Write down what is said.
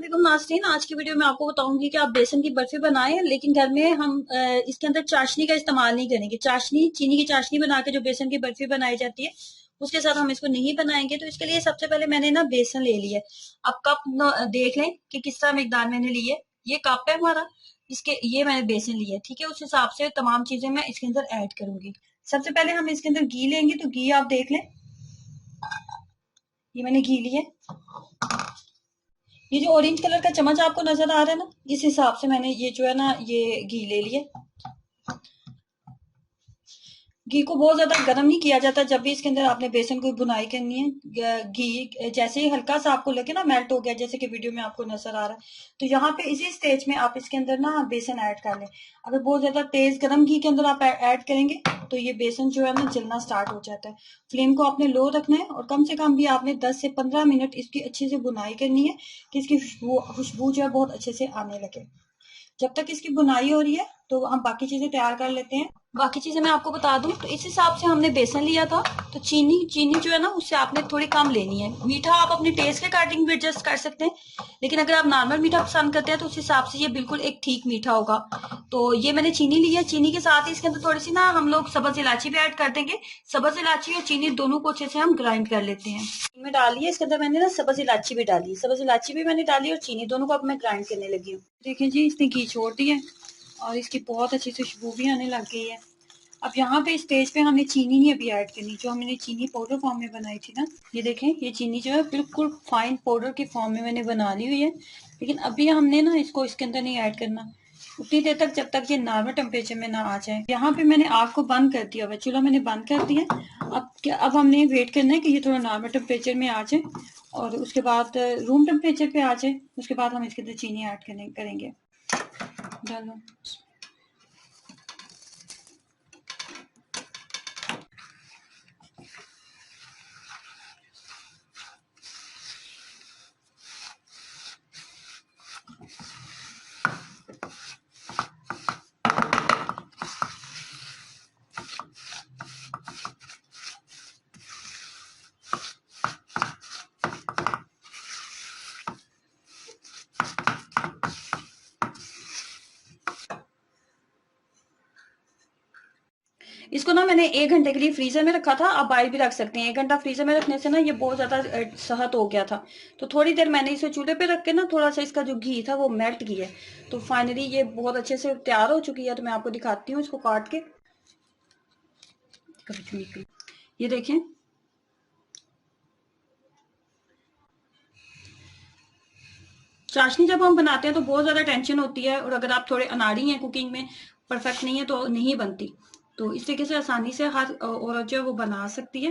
वालेकुम नाज़रीन, आज की वीडियो में आपको बताऊंगी कि आप बेसन की बर्फी बनाएं, लेकिन घर में हम इसके अंदर चाशनी का इस्तेमाल नहीं करेंगे। चाशनी, चीनी की चाशनी बना के जो बेसन की बर्फी बनाई जाती है उसके साथ हम इसको नहीं बनाएंगे। तो इसके लिए सबसे पहले मैंने ना बेसन ले लिया है। अब कप देख लें कि किस तरह मिकदार मैंने ली है। ये कप है हमारा, इसके ये मैंने बेसन लिया है, ठीक है। उस हिसाब से तमाम चीजें मैं इसके अंदर ऐड करूंगी। सबसे पहले हम इसके अंदर घी लेंगे, तो घी आप देख लें, ये मैंने घी लिया है। ये जो ऑरेंज कलर का चम्मच आपको नजर आ रहा है ना, इस हिसाब से मैंने ये जो है ना ये घी ले लिया। घी को बहुत ज्यादा गर्म नहीं किया जाता जब भी इसके अंदर आपने बेसन को बुनाई करनी है। घी जैसे ही हल्का सा आपको लगे ना मेल्ट हो गया, जैसे कि वीडियो में आपको नजर आ रहा है, तो यहाँ पे इसी स्टेज में आप इसके अंदर ना बेसन ऐड कर लें। अगर बहुत ज्यादा तेज गर्म घी के अंदर आप ऐड करेंगे तो ये बेसन जो है ना जलना स्टार्ट हो जाता है। फ्लेम को आपने लो रखना है और कम से कम भी आपने 10 से 15 मिनट इसकी अच्छे से बुनाई करनी है कि इसकी खुशबू जो है बहुत अच्छे से आने लगे। जब तक इसकी बुनाई हो रही है तो हम बाकी चीजें तैयार कर लेते हैं। बाकी चीजें मैं आपको बता दूं तो इस हिसाब से हमने बेसन लिया था, तो चीनी जो है ना उससे आपने थोड़ी कम लेनी है। मीठा आप अपने टेस्ट के अकॉर्डिंग भी एडजस्ट कर सकते हैं, लेकिन अगर आप नॉर्मल मीठा पसंद करते हैं तो उस हिसाब से ये बिल्कुल एक ठीक मीठा होगा। तो ये मैंने चीनी ली है। चीनी के साथ ही इसके अंदर थोड़ी सी ना हम लोग सब्ज इलायची भी ऐड कर देंगे। सब्ज इलायची और चीनी दोनों को अच्छे से हम ग्राइंड कर लेते हैं। में डाली है इसके अंदर मैंने ना सब्ज इलायची भी डाली, सब्ज इलायची भी मैंने डाली और चीनी दोनों को अब मैं ग्राइंड करने लगी हूँ। देखिए जी, इसने घी छोड़ दिया और इसकी बहुत अच्छी से खुशबू भी आने लग गई है। अब यहाँ पे स्टेज पे हमने चीनी नहीं अभी ऐड करनी, जो हमने चीनी पाउडर फॉर्म में बनाई थी ना, ये देखें, ये चीनी जो है बिल्कुल फाइन पाउडर के फॉर्म में मैंने बना ली हुई है। लेकिन अभी हमने ना इसको इसके अंदर नहीं ऐड करना उतनी देर तक जब तक ये नॉर्मल टेम्परेचर में ना आ जाए। यहाँ पे मैंने आग को बंद कर दिया हुआ, चूल्हा मैंने बंद कर दिया। अब हमने वेट करना है कि ये थोड़ा नॉर्मल टेम्परेचर में आ जाए और उसके बाद रूम टेम्परेचर पे आ जाए। उसके बाद हम इसके अंदर चीनी ऐड करेंगे। डालो। इसको ना मैंने 1 घंटे के लिए फ्रीजर में रखा था। आप बाहर भी रख सकते हैं। 1 घंटा फ्रीजर में रखने से ना ये बहुत ज्यादा सहत हो गया था, तो थोड़ी देर मैंने इसे चूल्हे पे रख के ना थोड़ा सा इसका जो घी था वो मेल्ट किया। तो फाइनली ये बहुत अच्छे से तैयार हो चुकी है। तो मैं आपको दिखाती हूँ इसको काट के। ये देखें, चाशनी जब हम बनाते हैं तो बहुत ज्यादा टेंशन होती है, और अगर आप थोड़े अनाड़ी हैं, कुकिंग में परफेक्ट नहीं है, तो नहीं बनती। तो इस तरीके से आसानी से हर औरत जो है वो बना सकती है।